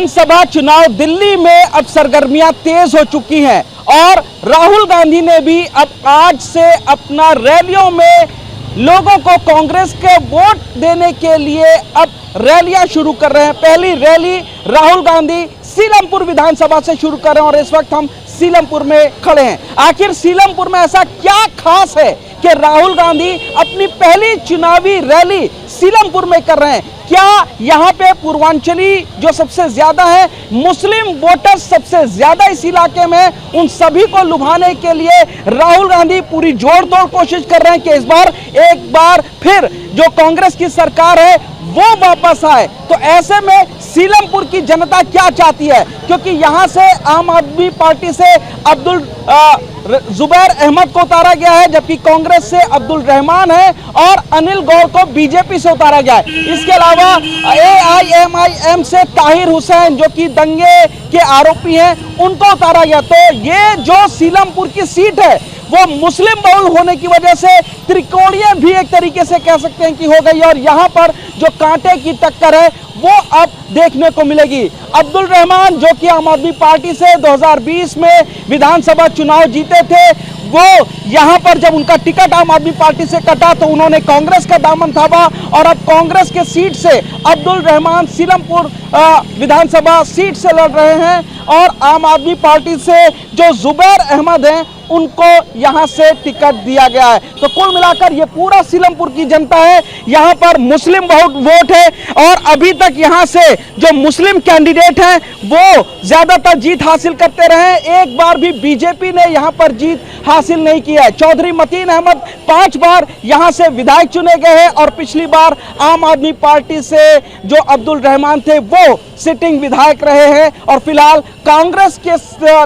विधानसभा चुनाव दिल्ली में अब सरगर्मियां तेज हो चुकी हैं और राहुल गांधी ने भी अब आज से अपना रैलियों में लोगों को कांग्रेस के वोट देने के लिए अब रैलियां शुरू कर रहे हैं। पहली रैली राहुल गांधी सीलमपुर विधानसभा से शुरू कर रहे हैं और इस वक्त हम सीलमपुर में खड़े हैं। आखिर सीलमपुर में ऐसा क्या खास है कि राहुल गांधी अपनी पहली चुनावी रैली सीलमपुर में कर रहे हैं? क्या यहाँ पे पूर्वांचली जो सबसे ज्यादा है, मुस्लिम वोटर्स सबसे ज्यादा इस इलाके में, उन सभी को लुभाने के लिए राहुल गांधी पूरी जोड़ तोड़ कोशिश कर रहे हैं कि इस बार एक बार फिर जो कांग्रेस की सरकार है वो वापस आए। तो ऐसे में सीलमपुर की जनता क्या चाहती है, क्योंकि यहां से आम आदमी पार्टी से अब्दुल जुबैर अहमद को उतारा गया है, जबकि कांग्रेस से अब्दुल रहमान है और अनिल गौर को बीजेपी से उतारा गया है। इसके अलावा AIMIM से ताहिर हुसैन जो कि दंगे के आरोपी हैं, उनको उतारा गया। तो ये जो सीलमपुर की सीट है वो मुस्लिम बहुल होने की वजह से त्रिकोणीय भी एक तरीके से कह सकते हैं कि हो गई और यहां पर जो कांटे की टक्कर है वो अब देखने को मिलेगी। अब्दुल रहमान जो कि आम आदमी पार्टी से 2020 में विधानसभा चुनाव जीते थे, वो यहां पर जब उनका टिकट आम आदमी पार्टी से कटा तो उन्होंने कांग्रेस का दामन थामा और अब कांग्रेस के सीट से अब्दुल रहमान सीलमपुर विधानसभा सीट से लड़ रहे हैं और आम आदमी पार्टी से जो जुबैर अहमद हैं उनको यहां से टिकट दिया गया है। तो कुल मिलाकर ये पूरा सीलमपुर की जनता है, यहां पर मुस्लिम बहुत वोट है और अभी तक यहां से जो मुस्लिम कैंडिडेट हैं वो ज्यादातर जीत हासिल करते रहे। एक बार भी बीजेपी ने यहां पर जीत हासिल नहीं किया है। चौधरी मतीन अहमद 5 बार यहां से विधायक चुने गए हैं और पिछली बार आम आदमी पार्टी से जो अब्दुल रहमान थे वो सिटिंग विधायक रहे हैं और फिलहाल कांग्रेस के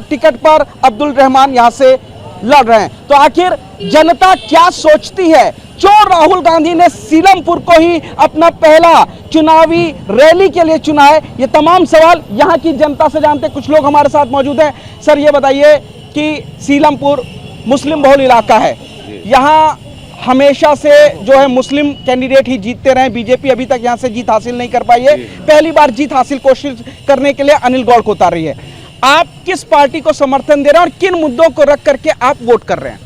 टिकट पर अब्दुल रहमान यहां से लड़ रहे हैं। तो आखिर जनता क्या सोचती है? क्यों राहुल गांधी ने सीलमपुर को ही अपना पहला चुनावी रैली के लिए चुना है? ये तमाम सवाल यहां की जनता से जानते। कुछ लोग हमारे साथ मौजूद हैं। सर ये बताइए कि सीलमपुर मुस्लिम बहुल इलाका है, यहाँ हमेशा से जो है मुस्लिम कैंडिडेट ही जीतते रहे। बीजेपी अभी तक यहाँ से जीत हासिल नहीं कर पाई है। पहली बार जीत हासिल कोशिश करने के लिए अनिल गौड़ को उतार रही है। आप किस पार्टी को समर्थन दे रहे हैं और किन मुद्दों को रख करके आप वोट कर रहे हैं?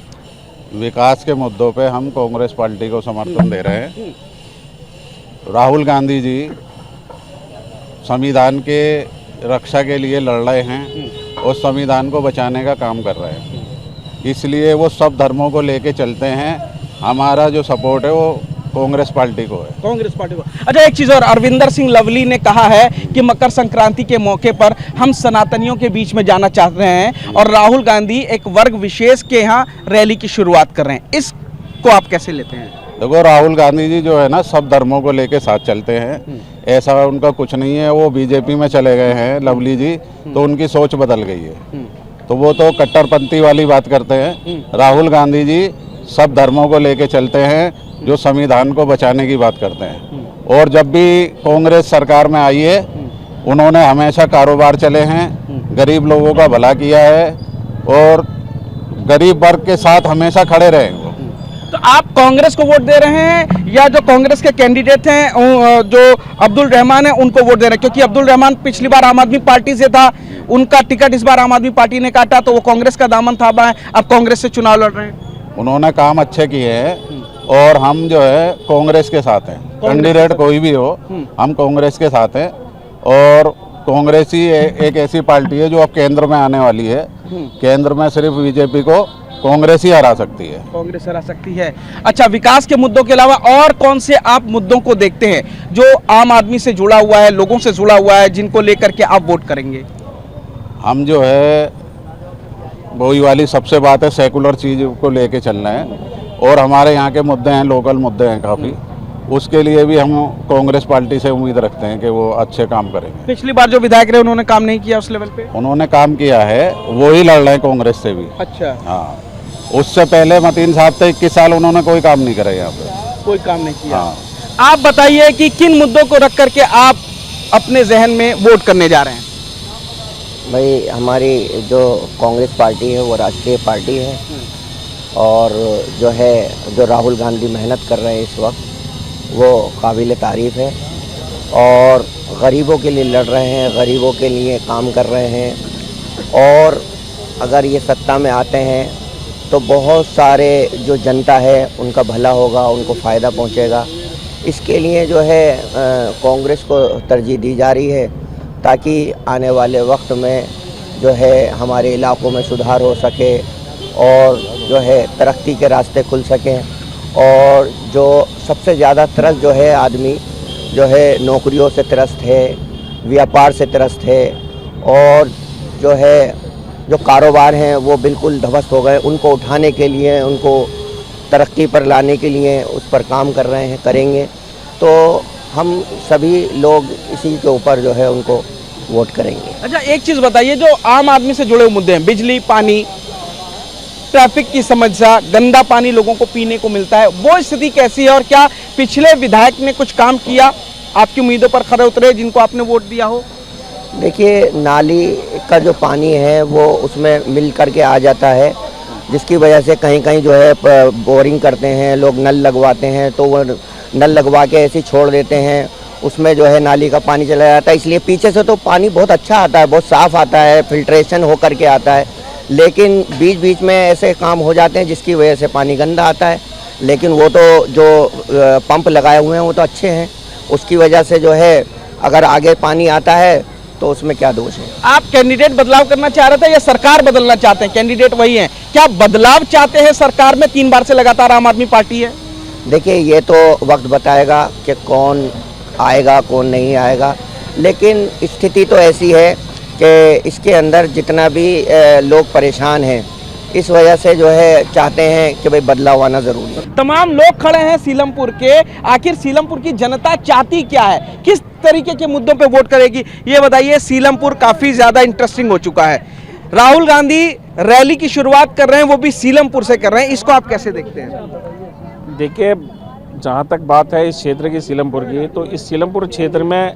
विकास के मुद्दों पे हम कांग्रेस पार्टी को समर्थन दे रहे हैं। राहुल गांधी जी संविधान के रक्षा के लिए लड़ रहे हैं और संविधान को बचाने का काम कर रहे हैं, इसलिए वो सब धर्मों को लेके चलते हैं। हमारा जो सपोर्ट है वो कांग्रेस पार्टी को है। कांग्रेस पार्टी को। अच्छा एक चीज़ और, अरविंदर सिंह लवली ने कहा है कि मकर संक्रांति के मौके पर हम सनातनियों के बीच में जाना चाहते हैं और राहुल गांधी एक वर्ग विशेष के यहाँ रैली की शुरुआत कर रहे हैं। इसको आप कैसे लेते हैं? देखो, राहुल गांधी जी जो है ना सब धर्मों को लेके साथ चलते हैं, ऐसा उनका कुछ नहीं है। वो बीजेपी में चले गए हैं लवली जी, तो उनकी सोच बदल गई है, तो वो तो कट्टरपंथी वाली बात करते हैं। राहुल गांधी जी सब धर्मों को लेके चलते हैं, जो संविधान को बचाने की बात करते हैं। और जब भी कांग्रेस सरकार में आई है उन्होंने हमेशा कारोबार चले हैं, गरीब लोगों का भला किया है और गरीब वर्ग के साथ हमेशा खड़े रहे। तो आप कांग्रेस को वोट दे रहे हैं या जो कांग्रेस के कैंडिडेट हैं जो अब्दुल रहमान है उनको वोट दे रहे हैं? क्योंकि अब्दुल रहमान पिछली बार आम आदमी पार्टी से था, उनका टिकट इस बार आम आदमी पार्टी ने काटा तो वो कांग्रेस का दामन थामा है, अब कांग्रेस से चुनाव लड़ रहे हैं। उन्होंने काम अच्छे किए हैं और हम जो है कांग्रेस के साथ हैं। कैंडिडेट कोई भी हो, हम कांग्रेस के साथ हैं और कांग्रेस ही एक ऐसी पार्टी है जो अब केंद्र में आने वाली है। केंद्र में सिर्फ बीजेपी को कांग्रेस ही हरा सकती है। कांग्रेस हरा सकती है। अच्छा, विकास के मुद्दों के अलावा और कौन से आप मुद्दों को देखते हैं जो आम आदमी से जुड़ा हुआ है, लोगों से जुड़ा हुआ है, जिनको लेकर के आप वोट करेंगे? हम जो है वही वाली सबसे बात है, सेकुलर चीज को लेके चलना है और हमारे यहाँ के मुद्दे हैं, लोकल मुद्दे हैं काफ़ी, उसके लिए भी हम कांग्रेस पार्टी से उम्मीद रखते हैं कि वो अच्छे काम करेंगे। पिछली बार जो विधायक रहे उन्होंने काम नहीं किया उस लेवल पे? उन्होंने काम किया है, वो ही लड़ रहे हैं कांग्रेस से भी। अच्छा। हाँ, उससे पहले मतीन साहब थे 21 साल, उन्होंने कोई काम नहीं करा यहाँ पे, कोई काम नहीं किया। हाँ। आप बताइए कि किन मुद्दों को रख करके आप अपने जहन में वोट करने जा रहे हैं? भाई हमारी जो कांग्रेस पार्टी है वो राष्ट्रीय पार्टी है और जो राहुल गांधी मेहनत कर रहे हैं इस वक्त वो काबिल तारीफ़ है और गरीबों के लिए लड़ रहे हैं, गरीबों के लिए काम कर रहे हैं। और अगर ये सत्ता में आते हैं तो बहुत सारे जो जनता है उनका भला होगा, उनको फ़ायदा पहुंचेगा। इसके लिए जो है कांग्रेस को तरजीह दी जा रही है, ताकि आने वाले वक्त में जो है हमारे इलाकों में सुधार हो सके और जो है तरक्की के रास्ते खुल सकें। और जो सबसे ज़्यादा त्रस्त जो है आदमी जो है नौकरियों से त्रस्त है, व्यापार से त्रस्त है, और जो है जो कारोबार हैं वो बिल्कुल ध्वस्त हो गए, उनको उठाने के लिए, उनको तरक्की पर लाने के लिए उस पर काम कर रहे हैं, करेंगे। तो हम सभी लोग इसी के ऊपर जो है उनको वोट करेंगे। अच्छा, एक चीज़ बताइए, जो आम आदमी से जुड़े हुए मुद्दे हैं, बिजली, पानी, ट्रैफिक की समस्या, गंदा पानी लोगों को पीने को मिलता है, वो स्थिति कैसी है? और क्या पिछले विधायक ने कुछ काम किया, आपकी उम्मीदों पर खरे उतरे जिनको आपने वोट दिया हो? देखिए, नाली का जो पानी है वो उसमें मिल करके आ जाता है, जिसकी वजह से कहीं कहीं जो है बोरिंग करते हैं लोग, नल लगवाते हैं, तो वो नल लगवा के ऐसे ही छोड़ देते हैं, उसमें जो है नाली का पानी चला जाता है। इसलिए पीछे से तो पानी बहुत अच्छा आता है, बहुत साफ़ आता है, फिल्ट्रेशन हो करके आता है, लेकिन बीच बीच में ऐसे काम हो जाते हैं जिसकी वजह से पानी गंदा आता है। लेकिन वो तो जो पंप लगाए हुए हैं वो तो अच्छे हैं, उसकी वजह से जो है अगर आगे पानी आता है तो उसमें क्या दोष है। आप कैंडिडेट बदलाव करना चाह रहे थे या सरकार बदलना चाहते हैं? कैंडिडेट वही हैं, क्या बदलाव चाहते हैं सरकार में? 3 बार से लगातार आम आदमी पार्टी है। देखिए, ये तो वक्त बताएगा कि कौन आएगा कौन नहीं आएगा, लेकिन स्थिति तो ऐसी है कि इसके अंदर जितना भी लोग परेशान हैं, इस वजह से जो है चाहते हैं कि भाई बदलाव आना ज़रूरी है। तमाम लोग खड़े हैं सीलमपुर के, आखिर सीलमपुर की जनता चाहती क्या है, किस तरीके के मुद्दों पे वोट करेगी, ये बताइए। सीलमपुर काफ़ी ज़्यादा इंटरेस्टिंग हो चुका है। राहुल गांधी रैली की शुरुआत कर रहे हैं, वो भी सीलमपुर से कर रहे हैं, इसको आप कैसे देखते हैं? देखिए, जहाँ तक बात है इस क्षेत्र की, सीलमपुर की, तो इस सीलमपुर क्षेत्र में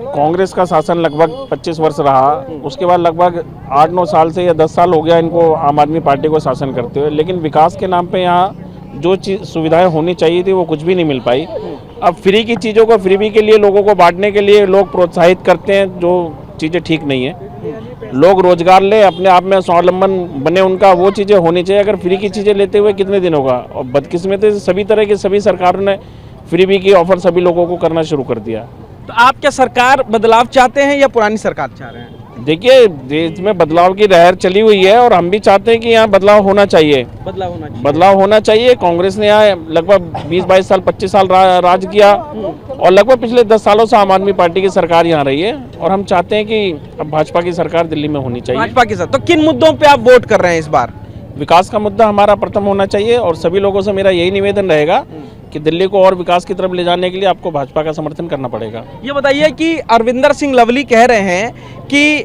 कांग्रेस का शासन लगभग 25 वर्ष रहा। उसके बाद लगभग 8-9 साल से या 10 साल हो गया इनको आम आदमी पार्टी को शासन करते हुए, लेकिन विकास के नाम पे यहाँ जो चीज़ सुविधाएं होनी चाहिए थी वो कुछ भी नहीं मिल पाई। अब फ्री की चीज़ों को फ्रीबी के लिए लोगों को बांटने के लिए लोग प्रोत्साहित करते हैं, जो चीज़ें ठीक नहीं है। लोग रोजगार ले, अपने आप में स्वावलंबन बने, उनका वो चीज़ें होनी चाहिए। अगर फ्री की चीज़ें लेते हुए कितने दिन होगा? और बदकिस्मती से सभी तरह की सभी सरकारों ने फ्रीबी की ऑफर सभी लोगों को करना शुरू कर दिया। तो आप क्या सरकार बदलाव चाहते हैं या पुरानी सरकार चाह रहे हैं? देखिए, देश में बदलाव की लहर चली हुई है और हम भी चाहते हैं कि यहाँ बदलाव होना चाहिए। बदलाव होना चाहिए। कांग्रेस ने यहाँ लगभग 20-22 साल 25 साल राज किया और लगभग पिछले 10 सालों से आम आदमी पार्टी की सरकार यहाँ रही है, और हम चाहते हैं कि अब भाजपा की सरकार दिल्ली में होनी चाहिए। भाजपा के साथ तो किन मुद्दों पे आप वोट कर रहे हैं इस बार? विकास का मुद्दा हमारा प्रथम होना चाहिए, और सभी लोगों से मेरा यही निवेदन रहेगा कि दिल्ली को और विकास की तरफ ले जाने के लिए आपको भाजपा का समर्थन करना पड़ेगा। ये बताइए कि अरविंदर सिंह लवली कह रहे हैं कि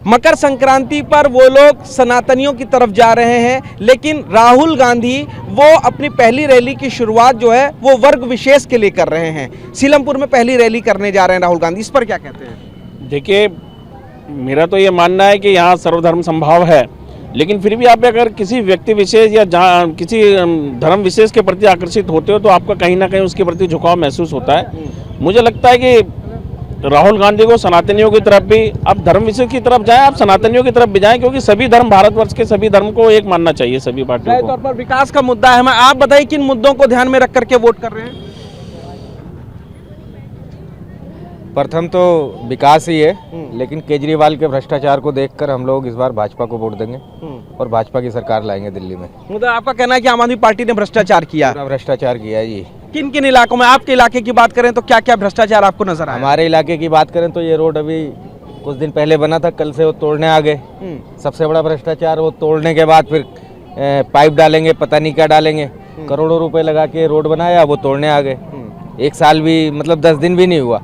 मकर संक्रांति पर वो लोग सनातनियों की तरफ जा रहे हैं, लेकिन राहुल गांधी वो अपनी पहली रैली की शुरुआत जो है वो वर्ग विशेष के लिए कर रहे हैं। सीलमपुर में पहली रैली करने जा रहे हैं राहुल गांधी, इस पर क्या कहते हैं? देखिए, मेरा तो ये मानना है कि यहाँ सर्वधर्म संभाव है, लेकिन फिर भी आप अगर किसी व्यक्ति विशेष या जहाँ किसी धर्म विशेष के प्रति आकर्षित होते हो तो आपका कहीं ना कहीं उसके प्रति झुकाव महसूस होता है। मुझे लगता है कि राहुल गांधी को सनातनियों की तरफ भी, आप धर्म विशेष की तरफ जाएं, आप सनातनियों की तरफ भी जाएं, क्योंकि सभी धर्म, भारतवर्ष के सभी धर्म को एक मानना चाहिए सभी पार्टियों को। तौर पर विकास का मुद्दा है, आप बताइए किन मुद्दों को ध्यान में रख करके वोट कर रहे हैं? प्रथम तो विकास ही है, लेकिन केजरीवाल के भ्रष्टाचार को देखकर हम लोग इस बार भाजपा को वोट देंगे और भाजपा की सरकार लाएंगे दिल्ली में। मतलब आपका कहना है कि आम आदमी पार्टी ने भ्रष्टाचार किया? पूरा भ्रष्टाचार किया है जी। किन किन इलाकों में? आपके इलाके की बात करें तो क्या क्या भ्रष्टाचार आपको नजर आया? हमारे इलाके की बात करें तो ये रोड अभी कुछ दिन पहले बना था, कल से वो तोड़ने आ गए। सबसे बड़ा भ्रष्टाचार, वो तोड़ने के बाद फिर पाइप डालेंगे, पता नहीं क्या डालेंगे, करोड़ों रुपए लगा के रोड बनाया, वो तोड़ने आ गए। 1 साल भी, मतलब 10 दिन भी नहीं हुआ,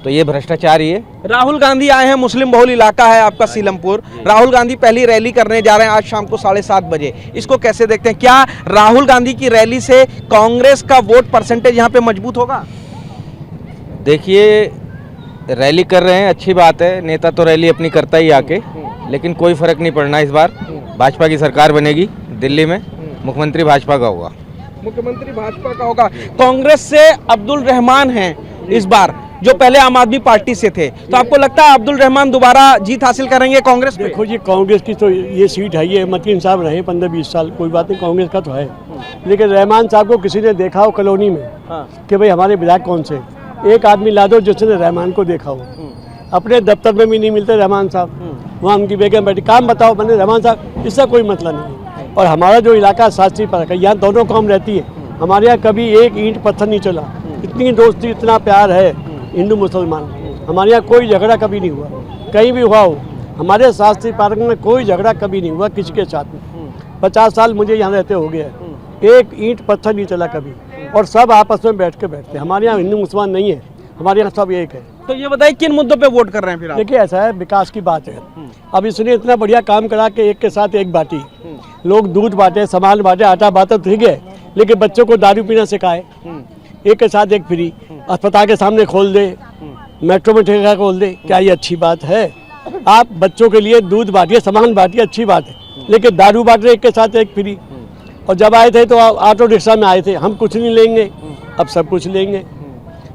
तो ये भ्रष्टाचार ही है। राहुल गांधी आए हैं, मुस्लिम बहुल इलाका है आपका सीलमपुर, राहुल गांधी पहली रैली करने जा रहे हैं आज शाम को 7:30 बजे, इसको कैसे देखते हैं? क्या राहुल गांधी की रैली से कांग्रेस का वोट परसेंटेज यहाँ पे मजबूत होगा? देखिए, रैली कर रहे हैं, अच्छी बात है, नेता तो रैली अपनी करता ही आके, लेकिन कोई फर्क नहीं पड़ना। इस बार भाजपा की सरकार बनेगी दिल्ली में, मुख्यमंत्री भाजपा का होगा। मुख्यमंत्री भाजपा का होगा। कांग्रेस से अब्दुल रहमान हैं, इस बार, जो पहले आम आदमी पार्टी से थे, तो आपको लगता है अब्दुल रहमान दोबारा जीत हासिल करेंगे कांग्रेस पे? देखो जी, कांग्रेस की तो ये सीट है, ये मतीन साहब रहे 15-20 साल, कोई बात नहीं, कांग्रेस का तो है। लेकिन रहमान साहब को किसी ने देखा हो कॉलोनी में कि भाई हमारे विधायक कौन से, एक आदमी ला दो जिसने रहमान को देखा हो। अपने दफ्तर में भी नहीं मिलते रहमान साहब, वहाँ उनकी बेगम बैठी, काम बताओ, मैंने रहमान साहब, इससे कोई मतलब नहीं है। और हमारा जो इलाका शास्त्री पार्क है, यहाँ दोनों कौम रहती है, हमारे यहाँ कभी एक ईंट पत्थर नहीं चला, इतनी दोस्ती, इतना प्यार है हिंदू मुसलमान। हमारे यहाँ कोई झगड़ा कभी नहीं हुआ, कहीं भी हुआ हो, हमारे शास्त्री पार्क में कोई झगड़ा कभी नहीं हुआ किसी के साथ में। 50 साल मुझे यहाँ रहते हो गया, एक ईंट पत्थर नहीं चला कभी, और सब आपस में बैठ के बैठते। हमारे यहाँ हिंदू मुसलमान नहीं है, हमारे यहाँ सब एक है। तो ये बताइए किन मुद्दों पे वोट कर रहे हैं फिर आप? देखिए, ऐसा है, विकास की बात है। अब इसने इतना बढ़िया काम करा के एक के साथ एक बांटी, लोग दूध बांटे, सामान बांटे, आटा बांटे, ठीक है, लेकिन बच्चों को दारू पीना सिखाए, एक के साथ एक फ्री, अस्पताल के सामने खोल दे, मेट्रो में ठेका खोल दे, क्या ये अच्छी बात है? आप बच्चों के लिए दूध बांटिए, सामान बांटिए, अच्छी बात है, लेकिन दारू बांट रहे एक के साथ एक फ्री। और जब आए थे तो ऑटो रिक्शा में आए थे, हम कुछ नहीं लेंगे, अब सब कुछ लेंगे।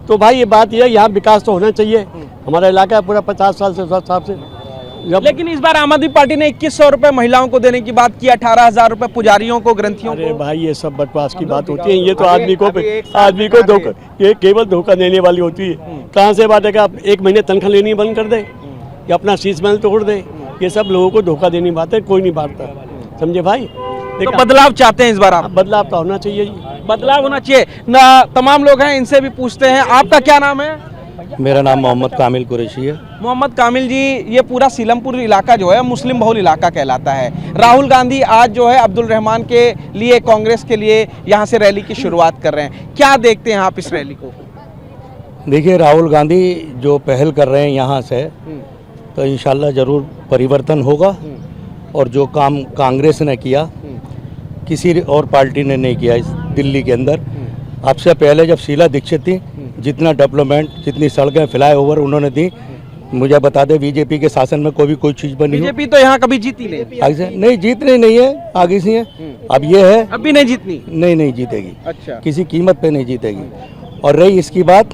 तो भाई ये बात ये है, यहाँ विकास तो होना चाहिए। हमारा इलाका पूरा 50 साल से 100 साल से लेकिन इस बार आम आदमी पार्टी ने 2100 रुपए महिलाओं को देने की बात की, 18,000 रुपए पुजारियों को, ग्रंथियों अरे को। भाई ये सब बकवास की बात होती है, ये तो आदमी को धोखा, ये केवल धोखा देने वाली होती है। कहाँ से बात है कि आप 1 महीने तनख्वाह लेनी बंद कर दे या अपना शीश महल तोड़ दे, ये सब लोगों को धोखा देनी बात है, कोई नहीं बांटता, समझे भाई? तो बदलाव चाहते हैं इस बार आप? बदलाव तो होना चाहिए जी। बदलाव होना चाहिए ना। तमाम लोग हैं, इनसे भी पूछते हैं। आपका क्या नाम है? मेरा नाम मोहम्मद कामिल कुरैशी है। मोहम्मद कामिल जी, ये पूरा सीलमपुर इलाका जो है मुस्लिम बहुल इलाका कहलाता है। राहुल गांधी आज जो है अब्दुल रहमान के लिए, कांग्रेस के लिए यहाँ से रैली की शुरुआत कर रहे हैं, क्या देखते हैं आप इस रैली को? देखिए, राहुल गांधी जो पहल कर रहे हैं यहाँ से, तो इंशाल्लाह ज़रूर परिवर्तन होगा। और जो काम कांग्रेस ने किया, किसी और पार्टी ने नहीं किया इस दिल्ली के अंदर। आपसे पहले जब शीला दीक्षित थी, जितना डेवलपमेंट, जितनी सड़कें, फ्लाईओवर उन्होंने दी, मुझे बता दे बीजेपी के शासन में कोई चीज़ बनी हो? बीजेपी तो यहाँ कभी जीती नहीं। आगे से नहीं, जीतनी नहीं है, आगे से है। अब ये है, अभी नहीं जीतनी। नहीं जीतेगी, अच्छा, किसी कीमत पे नहीं जीतेगी। और रही इसकी बात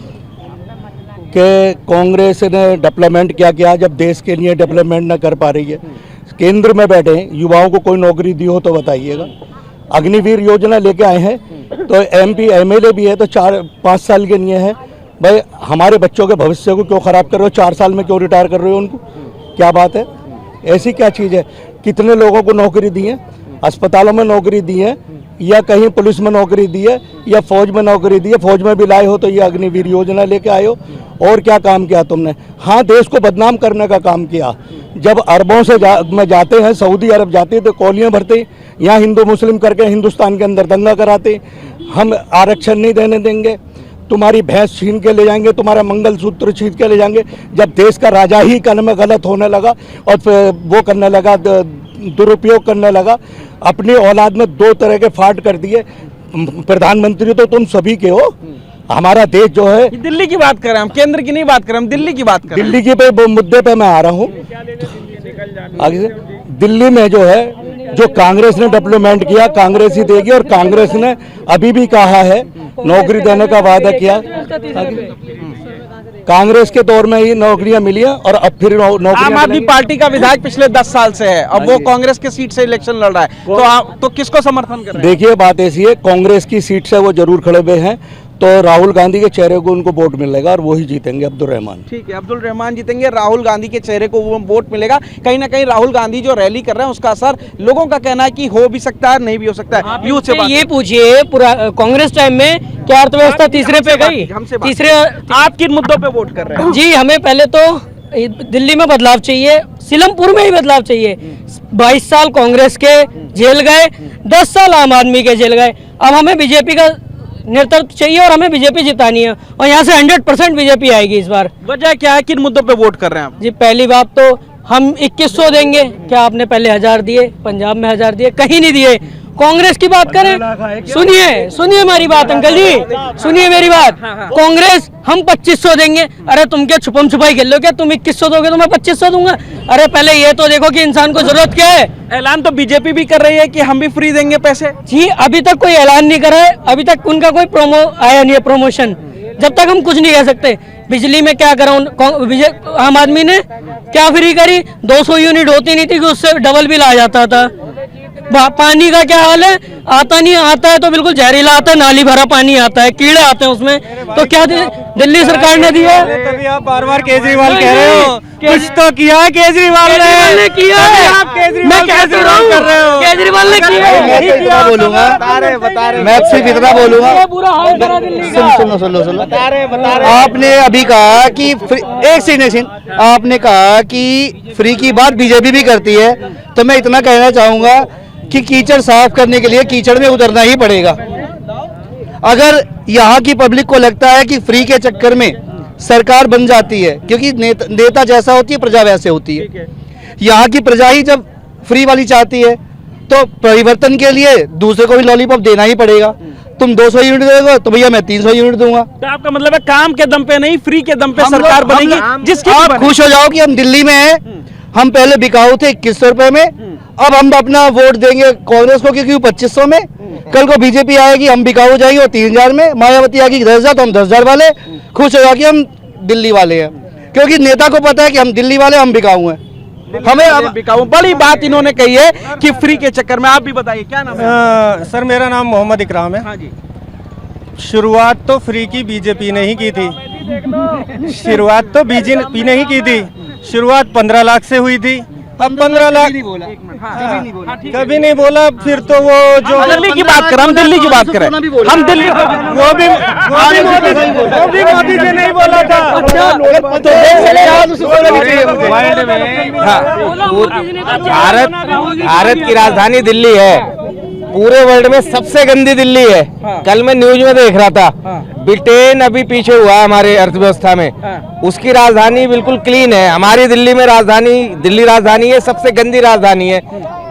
कि कांग्रेस ने डेवलपमेंट क्या किया, जब देश के लिए डेवलपमेंट न कर पा रही है, केंद्र में बैठे युवाओं को कोई नौकरी दी हो तो बताइएगा। अग्निवीर योजना लेके आए हैं, तो MP MLA भी है, तो 4-5 साल के लिए है। भाई हमारे बच्चों के भविष्य को क्यों ख़राब कर रहे हो? 4 साल में क्यों रिटायर कर रहे हो उनको? क्या बात है? ऐसी क्या चीज़ है? कितने लोगों को नौकरी दी है? अस्पतालों में नौकरी दी है, या कहीं पुलिस में नौकरी दी है, या फौज में नौकरी दी है? फौज में भी लाए हो तो ये अग्निवीर योजना लेके आए हो। और क्या काम किया तुमने? हाँ, देश को बदनाम करने का काम किया। जब अरबों से में जाते हैं, सऊदी अरब जाते हैं तो कॉलियाँ भरते, यहाँ हिंदू मुस्लिम करके हिंदुस्तान के अंदर दंगा कराते, हम आरक्षण नहीं देने देंगे, तुम्हारी भैंस छीन के ले जाएंगे, तुम्हारा मंगलसूत्र छीन के ले जाएंगे। जब देश का राजा ही कर्म में गलत होने लगा और फिर वो करने लगा, दुरुपयोग करने लगा, अपनी औलाद में 2 तरह के फाट कर दिए। प्रधानमंत्री तो तुम सभी के हो। हमारा देश जो है, दिल्ली की बात कर रहे हैं हम, केंद्र की नहीं बात कर रहे हम, दिल्ली की बात कर रहे हैं। दिल्ली के मुद्दे पे मैं आ रहा हूँ। आगे से दिल्ली में जो है, जो कांग्रेस ने डेवलपमेंट किया, कांग्रेस ही देगी। और कांग्रेस ने अभी भी कहा है, नौकरी देने का वादा किया। कांग्रेस के दौर में ही नौकरियां मिली हैं, और अब फिर नौकरियां आम आदमी पार्टी का विधायक पिछले 10 साल से है, अब वो कांग्रेस के सीट से इलेक्शन लड़ रहा है, तो किसको समर्थन कर रहे हैं? देखिए, बात ऐसी है, कांग्रेस की सीट से वो जरूर खड़े हुए हैं, तो राहुल गांधी के चेहरे को उनको वोट मिलेगा और वही जीतेंगे, अब्दुल रहमान। ठीक है, अब्दुल रहमान जीतेंगे, राहुल गांधी के चेहरे को वो वोट मिलेगा। कहीं ना कहीं राहुल गांधी जो रैली कर रहे हैं उसका असर लोगों का कहना है कि हो भी सकता है, नहीं भी हो सकता है। यूथ से ये पूछिए, पूरा कांग्रेस टाइम में क्या अर्थव्यवस्था तीसरे पे गई? तीसरे आप किन मुद्दों पे वोट कर रहे हैं? जी, हमें पहले तो दिल्ली में बदलाव चाहिए, सीलमपुर में ही बदलाव चाहिए। 22 साल कांग्रेस के जेल गए, 10 साल आम आदमी के जेल गए। अब हमें बीजेपी का नेतृत्व चाहिए और हमें बीजेपी जितानी है, और यहाँ से 100% बीजेपी आएगी इस बार। वजह क्या है, किन मुद्दों पे वोट कर रहे हैं आप? जी, पहली बात तो हम 2100 देंगे, क्या आपने पहले 1000 दिए? पंजाब में 1000 दिए, कहीं नहीं दिए। कांग्रेस की बात करें, सुनिए हमारी बात अंकल जी, सुनिए मेरी बात। कांग्रेस हम 2500 देंगे। अरे तुम क्या छुपम छुपाई खेल लो क्या? तुम 2100 दोगे तो मैं 2500 दूंगा? अरे पहले ये तो देखो कि इंसान को जरूरत क्या है। ऐलान तो बीजेपी भी कर रही है कि हम भी फ्री देंगे पैसे। जी, अभी तक कोई ऐलान नहीं करा है, अभी तक उनका कोई आया नहीं है प्रमोशन। जब तक हम कुछ नहीं कह सकते। बिजली में क्या करा आम आदमी ने, क्या फ्री करी? 200 यूनिट होती नहीं थी कि उससे डबल बिल आ जाता था। पानी का क्या हाल है? आता नहीं, आता है तो बिल्कुल जहरीला आता है, नाली भरा पानी आता है, कीड़े आते हैं उसमें। तो क्या दिल्ली सरकार ने दिया? तभी आप बार-बार केजरीवाल कह रहे हो, कुछ तो किया है केजरीवाल ने किया है। आप केजरीवाल मैं कहता रहा कर रहे हो, केजरीवाल ने किया है। मैं इतना बोलूंगा, मैं सिर्फ इतना बोलूंगा, बुरा हाल करा दिल्ली का। सुनो। आपने अभी कहा कि एक सेकंड, आपने कहा कि फ्री की बात बीजेपी भी करती है, तो मैं इतना कहना चाहूंगा कि कीचड़ साफ करने के लिए कीचड़ में उतरना ही पड़ेगा। अगर यहाँ की पब्लिक को लगता है कि फ्री के चक्कर में सरकार बन जाती है, क्योंकि नेता जैसा होती है प्रजा वैसे होती है, यहाँ की प्रजा ही जब फ्री वाली चाहती है तो परिवर्तन के लिए दूसरे को भी लॉलीपॉप देना ही पड़ेगा। तुम 200 यूनिट दोगे तो भैया मैं 300 यूनिट दूंगा। तो आपका मतलब है काम के दम पे नहीं, फ्री के दम पे सरकार बनेगी, जिसकी आप खुश हो जाओ कि हम दिल्ली में हैं। हम पहले बिकाऊ थे 2100 रुपए में, अब हम अपना वोट देंगे कांग्रेस को क्योंकि 2500 में। कल को बीजेपी आएगी, हम बिकाऊ जाएंगे वो 3000 में, मायावती आएगी 10,000 तो हम 10,000 वाले। खुश हो जाओ कि हम दिल्ली वाले हैं, क्योंकि नेता को पता है कि हम दिल्ली वाले, हम बिकाऊ हैं। हमें अब बिकाऊ बड़ी बात इन्होंने कही है कि फ्री के चक्कर में। आप भी बताइए क्या नाम है? सर मेरा नाम मोहम्मद इकराम है। हाँ जी। शुरुआत तो फ्री की बीजेपी ने ही की थी, शुरुआत तो बीजेपी ने ही की थी। शुरुआत 15 लाख से हुई थी, अब 15 लाख कभी नहीं बोला। फिर तो वो जो दिल्ली की बात करें, हम दिल्ली की बात करें, हम दिल्ली वो भी मोदी जी नहीं बोला था। तो भारत की राजधानी दिल्ली है, पूरे वर्ल्ड में सबसे गंदी दिल्ली है। कल मैं न्यूज में देख रहा था, ब्रिटेन अभी पीछे हुआ है हमारे अर्थव्यवस्था में, उसकी राजधानी बिल्कुल क्लीन है। हमारी दिल्ली में दिल्ली राजधानी है, सबसे गंदी राजधानी है।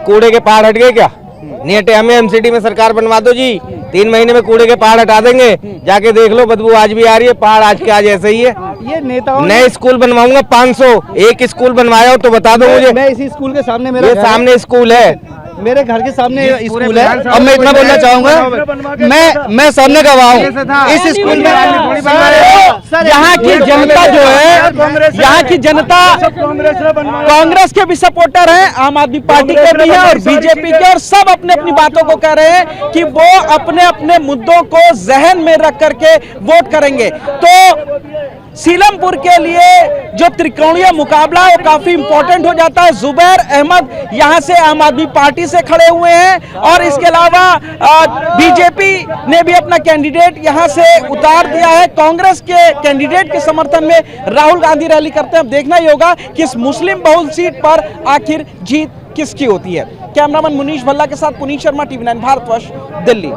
कूड़े के पहाड़ हट गए क्या? नहीं हटे। हमें एमसीडी में सरकार बनवा दो जी, 3 महीने में कूड़े के पहाड़ हटा देंगे। जाके देख लो, बदबू आज भी आ रही है, पहाड़ आज के आज ऐसे ही है। ये नेताओं नए स्कूल बनवाऊंगा 500, एक स्कूल बनवाया हो तो बता दो मुझे। मैं इसी स्कूल के सामने, ये सामने स्कूल है, मेरे घर के सामने स्कूल है। अब मैं इतना बोलना चाहूंगा, मैं सामने गवाह हूँ इस स्कूल में। यहाँ की जनता जो है, यहाँ की जनता कांग्रेस के भी सपोर्टर हैं, आम आदमी पार्टी के भी हैं और बीजेपी के, और सब अपने अपनी बातों को कह रहे हैं कि वो अपने अपने मुद्दों को जहन में रख करके वोट करेंगे। तो सीलमपुर के लिए जो त्रिकोणीय मुकाबला है वो काफी इंपॉर्टेंट हो जाता है। जुबैर अहमद यहाँ से आम आदमी पार्टी से खड़े हुए हैं, और इसके अलावा बीजेपी ने भी अपना कैंडिडेट यहाँ से उतार दिया है। कांग्रेस के कैंडिडेट के समर्थन में राहुल गांधी रैली करते हैं। अब देखना ही होगा कि इस मुस्लिम बहुल सीट पर आखिर जीत किसकी होती है। कैमरामैन मुनीश भल्ला के साथ पुनीत शर्मा, TV9 भारतवर्ष, दिल्ली।